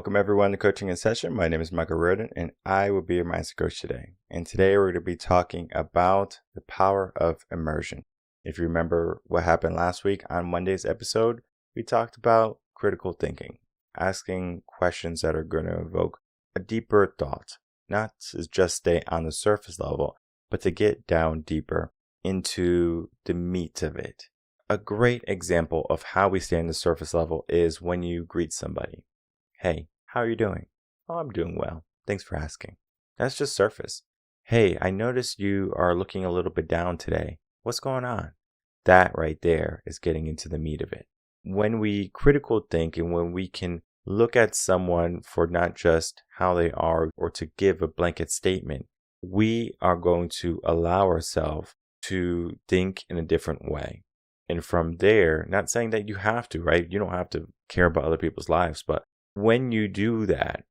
Welcome everyone to Coaching in Session. My name is Michael Reardon and I will be your mindset coach today. And today we're going to be talking about the power of immersion. If you remember what happened last week on Monday's episode, we talked about critical thinking, asking questions that are going to evoke a deeper thought, not to just stay on the surface level, but to get down deeper into the meat of it. A great example of how we stay on the surface level is when you greet somebody. Hey, how are you doing? Oh, I'm doing well. Thanks for asking. That's just surface. Hey, I noticed you are looking a little bit down today. What's going on? That right there is getting into the meat of it. When we critical think and when we can look at someone for not just how they are or to give a blanket statement, we are going to allow ourselves to think in a different way. And from there, not saying that you have to, right? You don't have to care about other people's lives, but when you do that,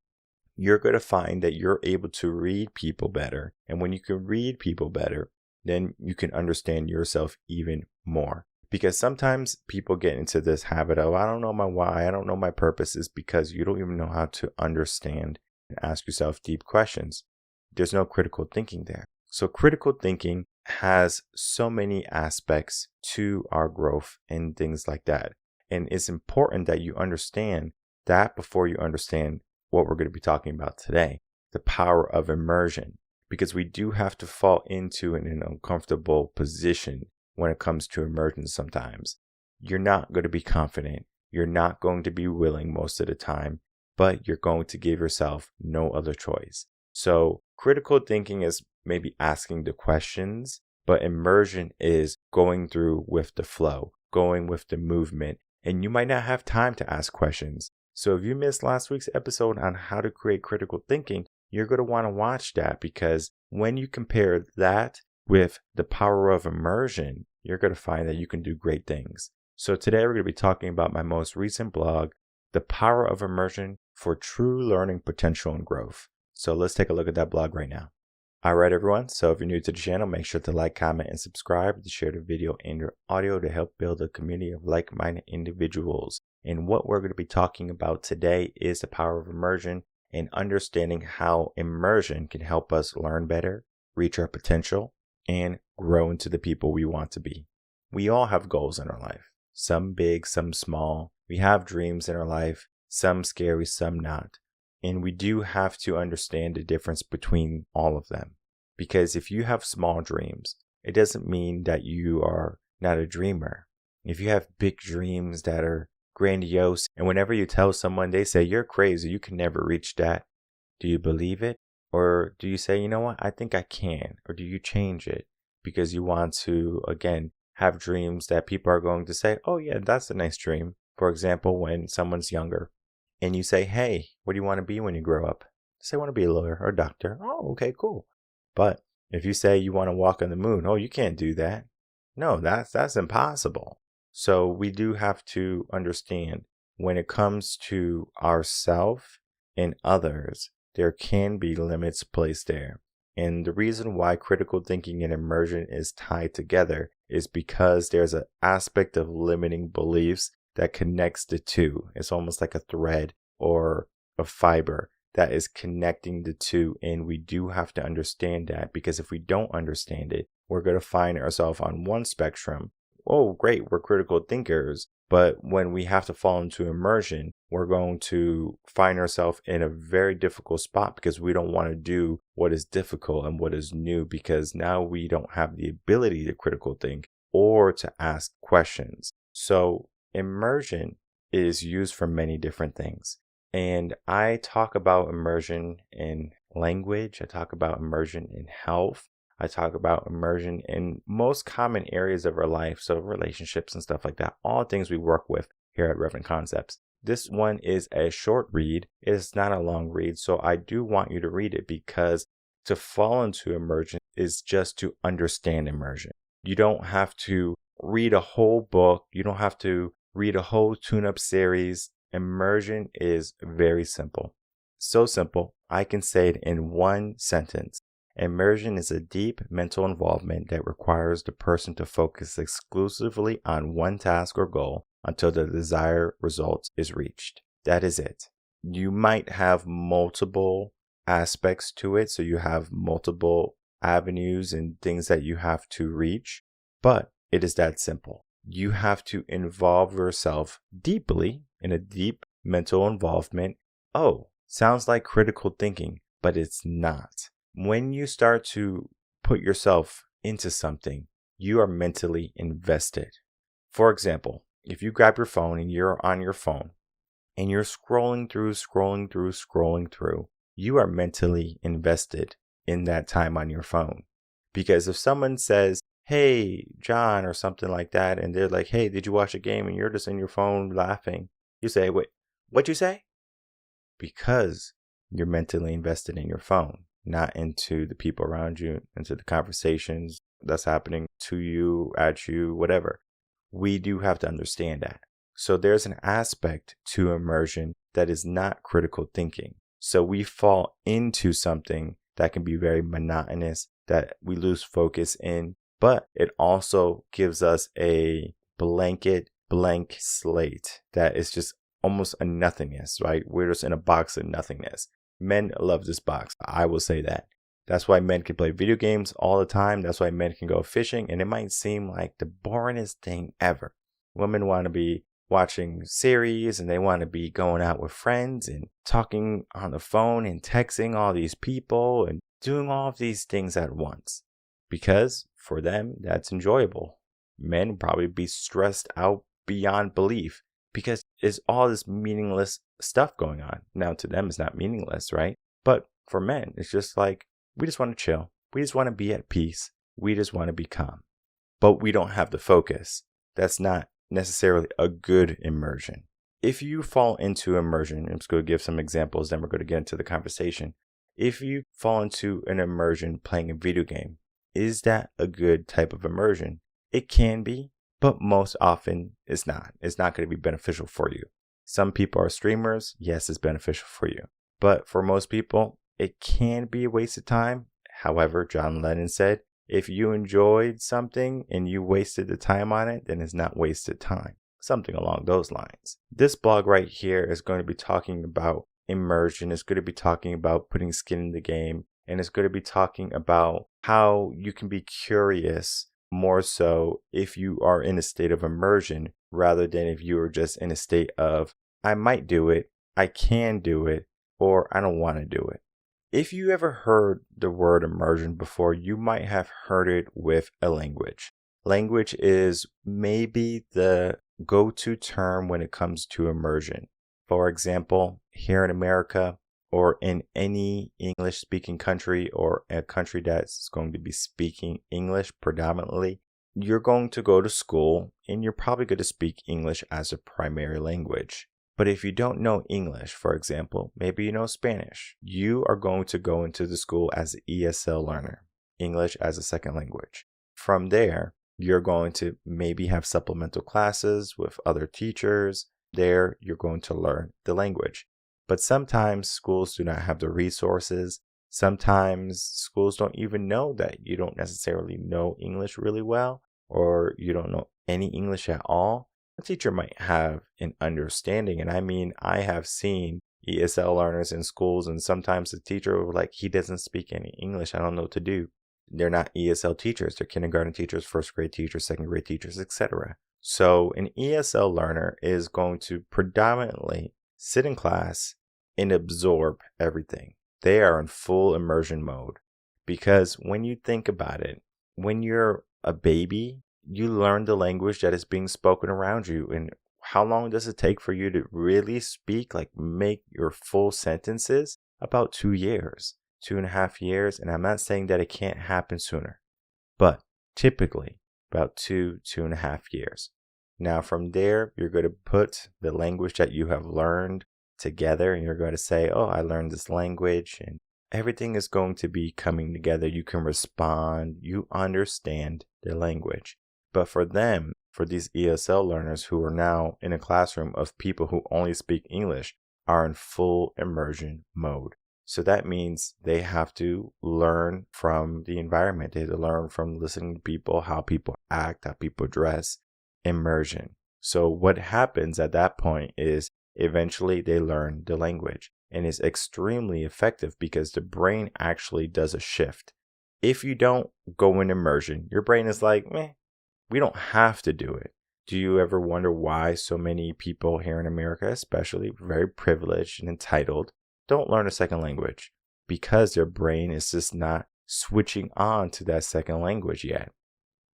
you're going to find that you're able to read people better. And when you can read people better, then you can understand yourself even more. Because sometimes people get into this habit of, I don't know my why, I don't know my purpose, is because you don't even know how to understand and ask yourself deep questions. There's no critical thinking there. So critical thinking has so many aspects to our growth and things like that. And it's important that you understand that before you understand what we're going to be talking about today, the power of immersion, because we do have to fall into an uncomfortable position when it comes to immersion sometimes. You're not going to be confident. You're not going to be willing most of the time, but you're going to give yourself no other choice. So critical thinking is maybe asking the questions, but immersion is going through with the flow, going with the movement, and you might not have time to ask questions. So if you missed last week's episode on how to create critical thinking, you're going to want to watch that, because when you compare that with the power of immersion, you're going to find that you can do great things. So today we're going to be talking about my most recent blog, The Power of Immersion for True Learning Potential and Growth. So let's take a look at that blog right now. All right, everyone. So if you're new to the channel, make sure to like, comment, and subscribe, to share the video and your audio to help build a community of like-minded individuals. And what we're going to be talking about today is the power of immersion and understanding how immersion can help us learn better, reach our potential, and grow into the people we want to be. We all have goals in our life, some big, some small. We have dreams in our life, some scary, some not. And we do have to understand the difference between all of them. Because if you have small dreams, it doesn't mean that you are not a dreamer. If you have big dreams that are grandiose, and whenever you tell someone, they say, you're crazy, you can never reach that. Do you believe it? Or do you say, you know what, I think I can? Or do you change it because you want to, again, have dreams that people are going to say, oh yeah, that's a nice dream. For example, when someone's younger and you say, hey, what do you want to be when you grow up? They say, I want to be a lawyer or a doctor. Oh, okay, cool. But if you say you want to walk on the moon, oh, you can't do that. No, that's impossible. So we do have to understand when it comes to ourselves and others, there can be limits placed there. And the reason why critical thinking and immersion is tied together is because there's an aspect of limiting beliefs that connects the two. It's almost like a thread or a fiber that is connecting the two. And we do have to understand that, because if we don't understand it, we're going to find ourselves on one spectrum. Oh, great, we're critical thinkers. But when we have to fall into immersion, we're going to find ourselves in a very difficult spot, because we don't want to do what is difficult and what is new, because now we don't have the ability to critical think or to ask questions. So immersion is used for many different things. And I talk about immersion in language. I talk about immersion in health. I talk about immersion in most common areas of our life. So relationships and stuff like that, all things we work with here at Reverend Concepts. This one is a short read. It's not a long read. So I do want you to read it, because to fall into immersion is just to understand immersion. You don't have to read a whole book. You don't have to read a whole tune-up series. Immersion is very simple. So simple, I can say it in one sentence. Immersion is a deep mental involvement that requires the person to focus exclusively on one task or goal until the desired result is reached. That is it. You might have multiple aspects to it. So you have multiple avenues and things that you have to reach, but it is that simple. You have to involve yourself deeply in a deep mental involvement. Oh, sounds like critical thinking, but it's not. When you start to put yourself into something, you are mentally invested. For example, if you grab your phone and you're on your phone and you're scrolling through, you are mentally invested in that time on your phone. Because if someone says, hey, John, or something like that, and they're like, hey, did you watch a game? And you're just in your phone laughing, you say, wait, what'd you say? Because you're mentally invested in your phone, not into the people around you, into the conversations that's happening to you, at you, whatever. We do have to understand that. So there's an aspect to immersion that is not critical thinking. So we fall into something that can be very monotonous, that we lose focus in, but it also gives us a blank slate that is just almost a nothingness, right? We're just in a box of nothingness. Men love this box. I will say that. That's why men can play video games all the time. That's why men can go fishing. And it might seem like the boringest thing ever. Women want to be watching series and they want to be going out with friends and talking on the phone and texting all these people and doing all of these things at once. Because for them, that's enjoyable. Men probably be stressed out beyond belief because there's all this meaningless stuff going on. Now, to them, it's not meaningless, right? But for men, it's just like, we just want to chill. We just want to be at peace. We just want to be calm. But we don't have the focus. That's not necessarily a good immersion. If you fall into immersion, I'm just going to give some examples, then we're going to get into the conversation. If you fall into an immersion playing a video game, is that a good type of immersion? It can be, but most often it's not. It's not going to be beneficial for you. Some people are streamers. Yes, it's beneficial for you. But for most people, it can be a waste of time. However, John Lennon said, if you enjoyed something and you wasted the time on it, then it's not wasted time. Something along those lines. This blog right here is going to be talking about immersion. It's going to be talking about putting skin in the game. And it's going to be talking about how you can be curious more so if you are in a state of immersion rather than if you are just in a state of, I might do it, I can do it, or I don't want to do it. If you ever heard the word immersion before, you might have heard it with a language. Language is maybe the go-to term when it comes to immersion. For example, here in America or in any English-speaking country or a country that's going to be speaking English predominantly, you're going to go to school and you're probably going to speak English as a primary language. But if you don't know English, for example, maybe you know Spanish, you are going to go into the school as an ESL learner, English as a second language. From there, you're going to maybe have supplemental classes with other teachers. There, you're going to learn the language. But sometimes schools do not have the resources. Sometimes schools don't even know that you don't necessarily know English really well, or you don't know any English at all. A teacher might have an understanding, and I mean, I have seen ESL learners in schools, and sometimes the teacher will be like, he doesn't speak any English, I don't know what to do. They're not ESL teachers, they're kindergarten teachers, first grade teachers, second grade teachers, etc. So an ESL learner is going to predominantly sit in class and absorb everything. They are in full immersion mode, because when you think about it, when you're a baby, you learn the language that is being spoken around you. And how long does it take for you to really speak, like make your full sentences? About 2 years, 2.5 years. And I'm not saying that it can't happen sooner, but typically about 2.5 years. Now from there, you're going to put the language that you have learned together and you're going to say, oh, I learned this language, and everything is going to be coming together. You can respond, you understand the language. But for them, for these ESL learners who are now in a classroom of people who only speak English, are in full immersion mode. So that means they have to learn from the environment. They have to learn from listening to people, how people act, how people dress. Immersion. So what happens at that point is eventually they learn the language. And it's extremely effective because the brain actually does a shift. If you don't go in immersion, your brain is like, meh, we don't have to do it. Do you ever wonder why so many people here in America, especially very privileged and entitled, don't learn a second language? Because their brain is just not switching on to that second language yet.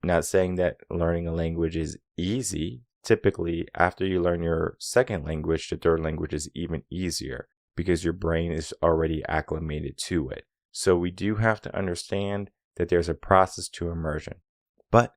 Not saying that learning a language is easy. Typically, after you learn your second language, the third language is even easier because your brain is already acclimated to it. So we do have to understand that there's a process to immersion. But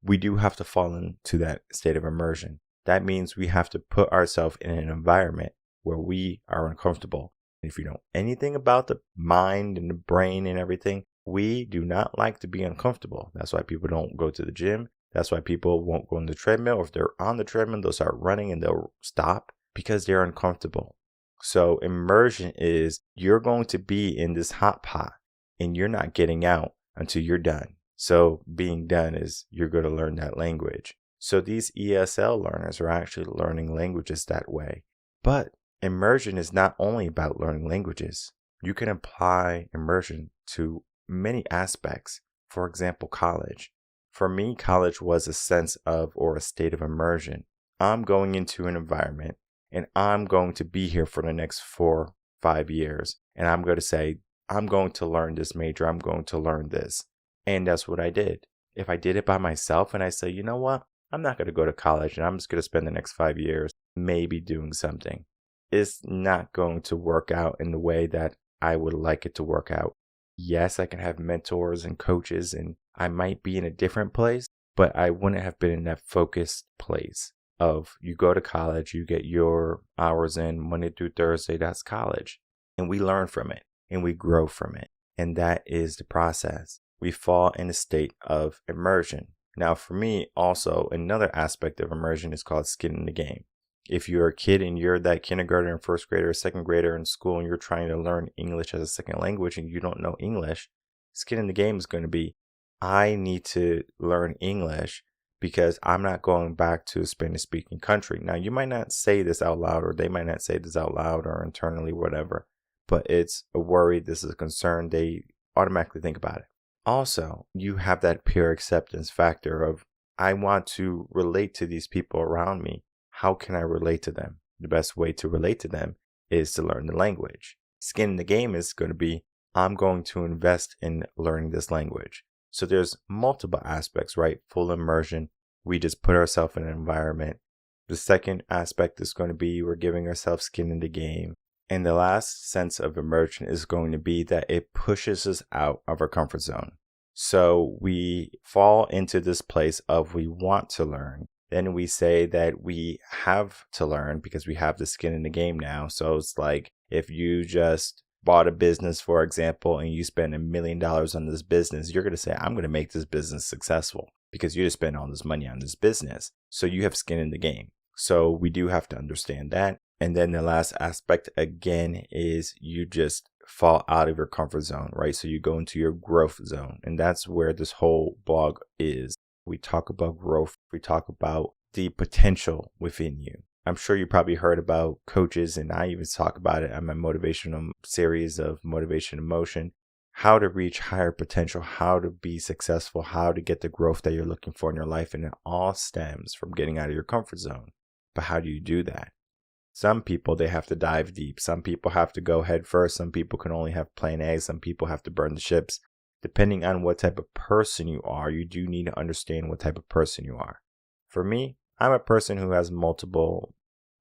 we do have to fall into that state of immersion. That means we have to put ourselves in an environment where we are uncomfortable. If you know anything about the mind and the brain and everything, we do not like to be uncomfortable. That's why people don't go to the gym. That's why people won't go on the treadmill. Or if they're on the treadmill, they'll start running and they'll stop because they're uncomfortable. So immersion is you're going to be in this hot pot and you're not getting out until you're done. So being done is you're going to learn that language. So these ESL learners are actually learning languages that way. But immersion is not only about learning languages. You can apply immersion to many aspects. For example, college. For me, college was a sense of or a state of immersion. I'm going into an environment and I'm going to be here for the next 4-5 years. And I'm going to say, I'm going to learn this major. I'm going to learn this. And that's what I did. If I did it by myself and I say, you know what? I'm not going to go to college and I'm just going to spend the next 5 years maybe doing something. It's not going to work out in the way that I would like it to work out. Yes, I can have mentors and coaches and I might be in a different place, but I wouldn't have been in that focused place of you go to college, you get your hours in Monday through Thursday, that's college. And we learn from it and we grow from it. And that is the process. We fall in a state of immersion. Now, for me, also, another aspect of immersion is called skin in the game. If you're a kid and you're that kindergartner, first grader, second grader in school, and you're trying to learn English as a second language and you don't know English, skin in the game is going to be, I need to learn English because I'm not going back to a Spanish-speaking country. Now, you might not say this out loud, or they might not say this out loud or internally, whatever, but it's a worry, this is a concern, they automatically think about it. Also, you have that peer acceptance factor of, I want to relate to these people around me. How can I relate to them? The best way to relate to them is to learn the language. Skin in the game is going to be, I'm going to invest in learning this language. So there's multiple aspects, right? Full immersion. We just put ourselves in an environment. The second aspect is going to be we're giving ourselves skin in the game. And the last sense of immersion is going to be that it pushes us out of our comfort zone. So we fall into this place of we want to learn. Then we say that we have to learn because we have the skin in the game now. So it's like if you just bought a business, for example, and you spend $1 million on this business, you're going to say, I'm going to make this business successful because you just spent all this money on this business. So you have skin in the game. So we do have to understand that. And then the last aspect, again, is you just fall out of your comfort zone, right? So you go into your growth zone. And that's where this whole blog is. We talk about growth. We talk about the potential within you. I'm sure you probably heard about coaches, and I even talk about it on my motivational series of Motivation in Motion, how to reach higher potential, how to be successful, how to get the growth that you're looking for in your life. And it all stems from getting out of your comfort zone. But how do you do that? Some people, they have to dive deep. Some people have to go head first. Some people can only have plan A. Some people have to burn the ships. Depending on what type of person you are, you do need to understand what type of person you are. For me, I'm a person who has multiple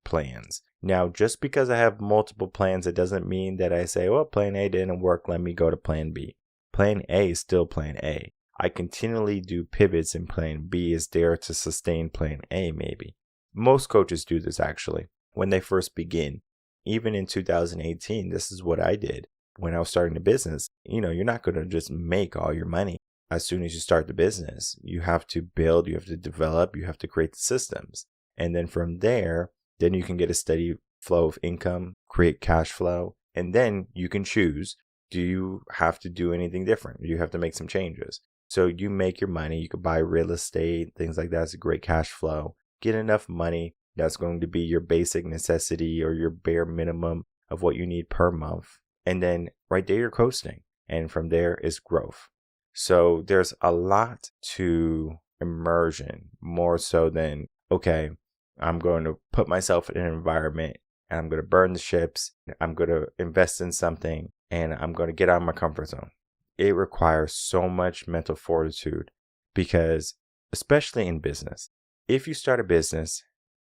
plans. Now, just because I have multiple plans, it doesn't mean that I say, well, plan A didn't work, let me go to plan B. Plan A is still plan A. I continually do pivots, and plan B is there to sustain plan A maybe. Most coaches do this actually. When they first begin, even in 2018, this is what I did. When I was starting the business, you're not going to just make all your money as soon as you start the business. You have to build, you have to develop, you have to create the systems. And then from there, then you can get a steady flow of income, create cash flow, and then you can choose, do you have to do anything different? Do you have to make some changes? So you make your money, you could buy real estate, things like that. It's a great cash flow. Get enough money That's going to be your basic necessity or your bare minimum of what you need per month. And then right there, you're coasting. And from there is growth. So there's a lot to immersion, more so than, okay, I'm going to put myself in an environment and I'm going to burn the ships. I'm going to invest in something and I'm going to get out of my comfort zone. It requires so much mental fortitude because, especially in business, if you start a business,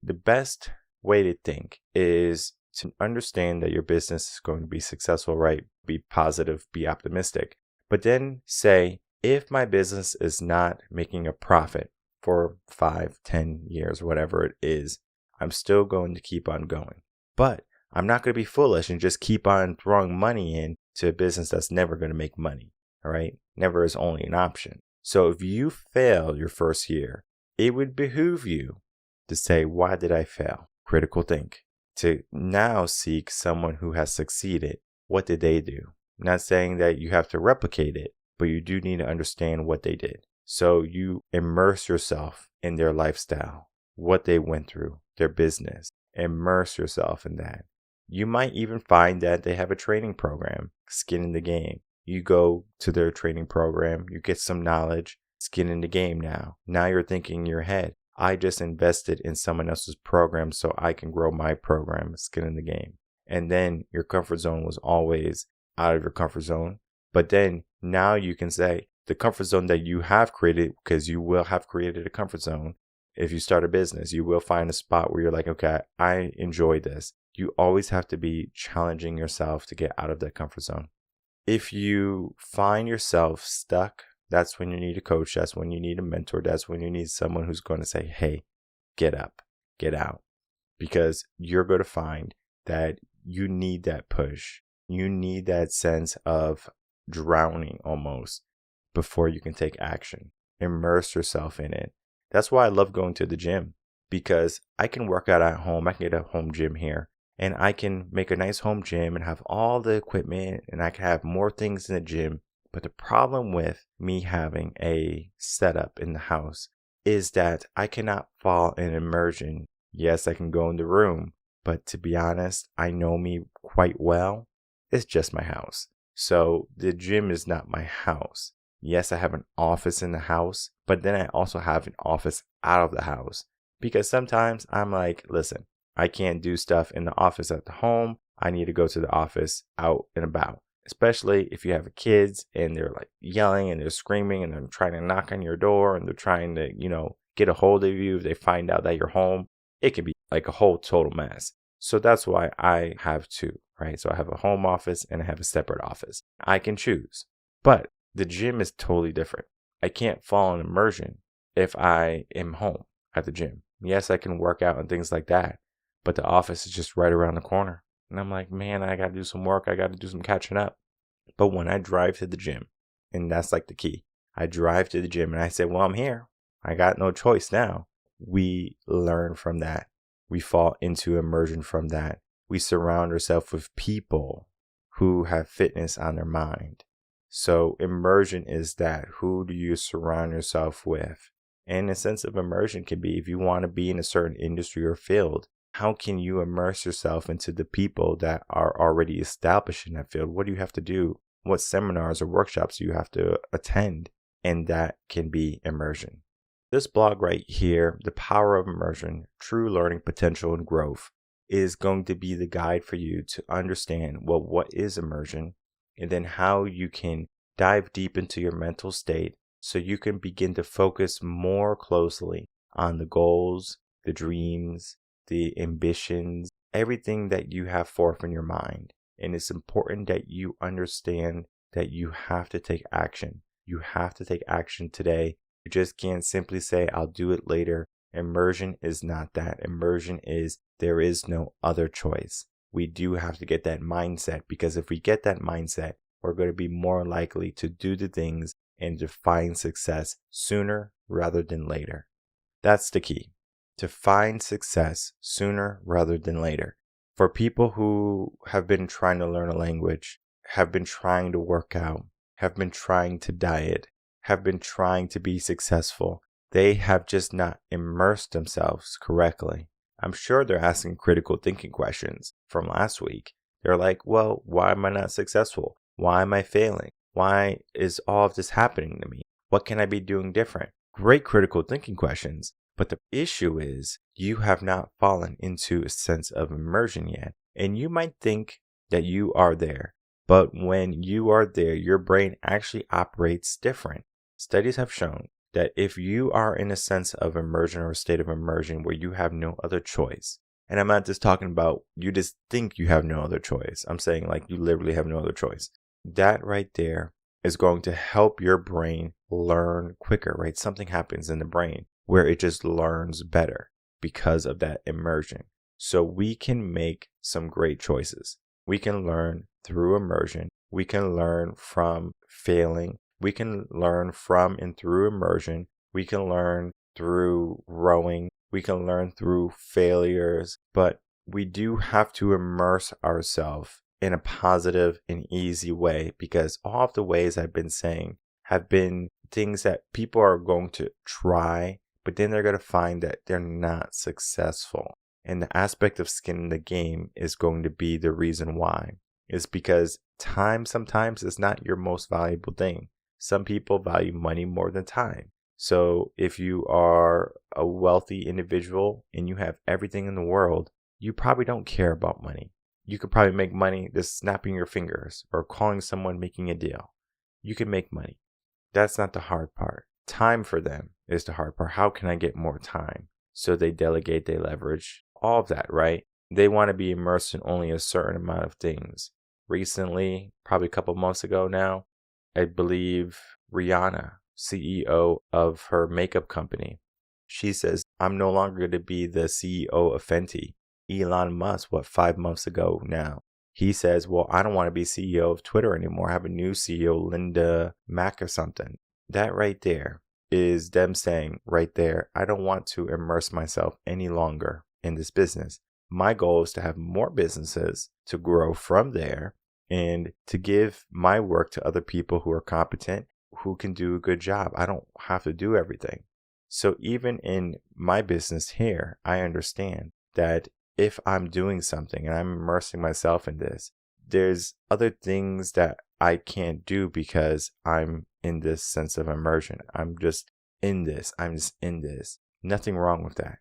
the best way to think is to understand that your business is going to be successful, right? Be positive, be optimistic. But then say, if my business is not making a profit for 5, 10 years, whatever it is, I'm still going to keep on going. But I'm not going to be foolish and just keep on throwing money into a business that's never going to make money, all right? Never is only an option. So if you fail your first year, it would behoove you to say, why did I fail? Critical think. To now seek someone who has succeeded. What did they do? I'm not saying that you have to replicate it, but you do need to understand what they did. So you immerse yourself in their lifestyle, what they went through, their business. Immerse yourself in that. You might even find that they have a training program, skin in the game. You go to their training program, you get some knowledge, skin in the game now. Now you're thinking in your head, I just invested in someone else's program so I can grow my program, skin in the game. And then your comfort zone was always out of your comfort zone. But then now you can say the comfort zone that you have created, because you will have created a comfort zone. If you start a business, you will find a spot where you're like, okay, I enjoy this. You always have to be challenging yourself to get out of that comfort zone. If you find yourself stuck, that's when you need a coach. That's when you need a mentor. That's when you need someone who's going to say, hey, get up, get out. Because you're going to find that you need that push. You need that sense of drowning almost before you can take action. Immerse yourself in it. That's why I love going to the gym, because I can work out at home. I can get a home gym here and I can make a nice home gym and have all the equipment and I can have more things in the gym. But the problem with me having a setup in the house is that I cannot fall in immersion. Yes, I can go in the room, but to be honest, I know me quite well. It's just my house. So the gym is not my house. Yes, I have an office in the house, but then I also have an office out of the house. Because sometimes I'm like, listen, I can't do stuff in the office at the home. I need to go to the office out and about. Especially if you have kids and they're like yelling and they're screaming and they're trying to knock on your door and they're trying to, get a hold of you. If they find out that you're home, it can be like a whole total mess. So that's why I have two, right? So I have a home office and I have a separate office. I can choose. But the gym is totally different. I can't fall in immersion if I am home at the gym. Yes, I can work out and things like that, but the office is just right around the corner. And I'm like, man, I got to do some work. I got to do some catching up. But when I drive to the gym, and that's like the key, I drive to the gym and I say, well, I'm here. I got no choice now. We learn from that. We fall into immersion from that. We surround ourselves with people who have fitness on their mind. So immersion is that. Who do you surround yourself with? And a sense of immersion can be if you want to be in a certain industry or field, how can you immerse yourself into the people that are already established in that field? What do you have to do? What seminars or workshops do you have to attend? And that can be immersion. This blog right here, The Power of Immersion, True Learning Potential and Growth, is going to be the guide for you to understand, well, what is immersion? And then how you can dive deep into your mental state so you can begin to focus more closely on the goals, the dreams, the ambitions, everything that you have forth in your mind. And it's important that you understand that you have to take action. You have to take action today. You just can't simply say, I'll do it later. Immersion is not that. Immersion is there is no other choice. We do have to get that mindset, because if we get that mindset, we're going to be more likely to do the things and to find success sooner rather than later. That's the key. To find success sooner rather than later. For people who have been trying to learn a language, have been trying to work out, have been trying to diet, have been trying to be successful, they have just not immersed themselves correctly. I'm sure they're asking critical thinking questions from last week. They're like, well, why am I not successful? Why am I failing? Why is all of this happening to me? What can I be doing different? Great critical thinking questions. But the issue is you have not fallen into a sense of immersion yet. And you might think that you are there. But when you are there, your brain actually operates different. Studies have shown that if you are in a sense of immersion or a state of immersion where you have no other choice, and I'm not just talking about you just think you have no other choice. I'm saying like you literally have no other choice. That right there is going to help your brain learn quicker, right? Something happens in the brain where it just learns better because of that immersion. So we can make some great choices. We can learn through immersion. We can learn from failing. We can learn from and through immersion. We can learn through growing. We can learn through failures. But we do have to immerse ourselves in a positive and easy way, because all of the ways I've been saying have been things that people are going to try, but then they're going to find that they're not successful. And the aspect of skin in the game is going to be the reason why. It's because time sometimes is not your most valuable thing. Some people value money more than time. So if you are a wealthy individual and you have everything in the world, you probably don't care about money. You could probably make money just snapping your fingers or calling someone, making a deal. You can make money. That's not the hard part. Time for them is the hard part. How can I get more time? So they delegate, they leverage, all of that, right? They want to be immersed in only a certain amount of things. Recently, probably a couple months ago now, I believe Rihanna, CEO of her makeup company, she says, I'm no longer going to be the CEO of Fenty. Elon Musk, 5 months ago now, he says, well, I don't want to be CEO of Twitter anymore. I have a new CEO, Linda Mack or something. That right there is them saying right there, I don't want to immerse myself any longer in this business. My goal is to have more businesses, to grow from there, and to give my work to other people who are competent, who can do a good job. I don't have to do everything. So even in my business here, I understand that if I'm doing something and I'm immersing myself in this, there's other things that I can't do because I'm in this sense of immersion. I'm just in this. I'm just in this. Nothing wrong with that.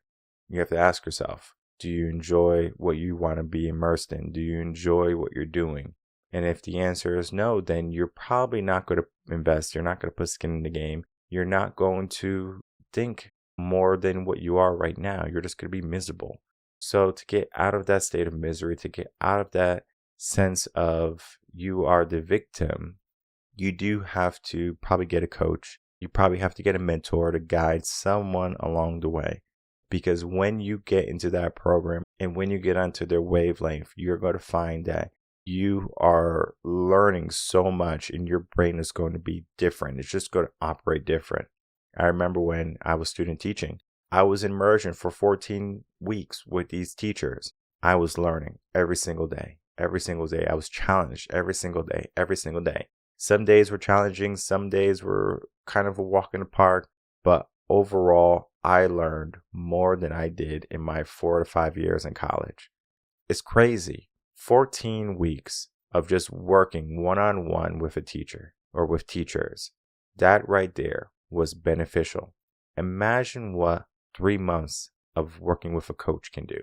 You have to ask yourself, do you enjoy what you want to be immersed in? Do you enjoy what you're doing? And if the answer is no, then you're probably not going to invest. You're not going to put skin in the game. You're not going to think more than what you are right now. You're just going to be miserable. So to get out of that state of misery, to get out of that sense of you are the victim, you do have to probably get a coach. You probably have to get a mentor to guide someone along the way. Because when you get into that program and when you get onto their wavelength, you're going to find that you are learning so much and your brain is going to be different. It's just going to operate different. I remember when I was student teaching, I was in immersion for 14 weeks with these teachers. I was learning every single day. Every single day. I was challenged every single day. Every single day. Some days were challenging. Some days were kind of a walk in the park. But overall, I learned more than I did in my 4 to 5 years in college. It's crazy. 14 weeks of just working one-on-one with a teacher or with teachers. That right there was beneficial. Imagine what 3 months of working with a coach can do.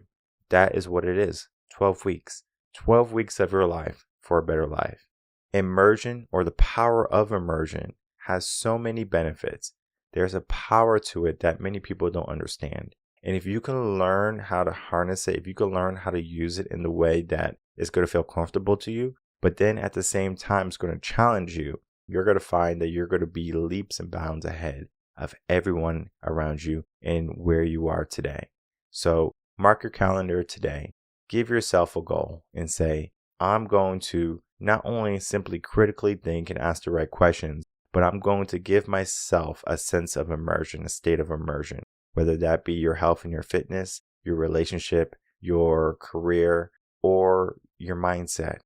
That is what it is. 12 weeks. 12 weeks of your life for a better life. Immersion, or the power of immersion, has so many benefits. There's a power to it that many people don't understand. And if you can learn how to harness it, if you can learn how to use it in the way that is going to feel comfortable to you, but then at the same time it's going to challenge you, you're going to find that you're going to be leaps and bounds ahead of everyone around you and where you are today. So mark your calendar today. Give yourself a goal and say, I'm going to not only simply critically think and ask the right questions, but I'm going to give myself a sense of immersion, a state of immersion, whether that be your health and your fitness, your relationship, your career, or your mindset.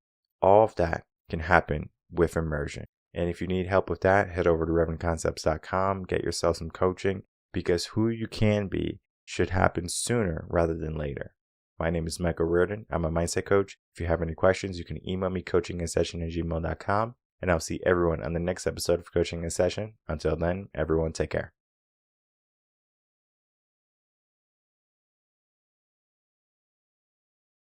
All of that can happen with immersion. And if you need help with that, head over to reverendconcepts.com, get yourself some coaching, because who you can be should happen sooner rather than later. My name is Michael Reardon. I'm a mindset coach. If you have any questions, you can email me coachinginsession@gmail.com, and I'll see everyone on the next episode of Coaching in Session. Until then, everyone take care.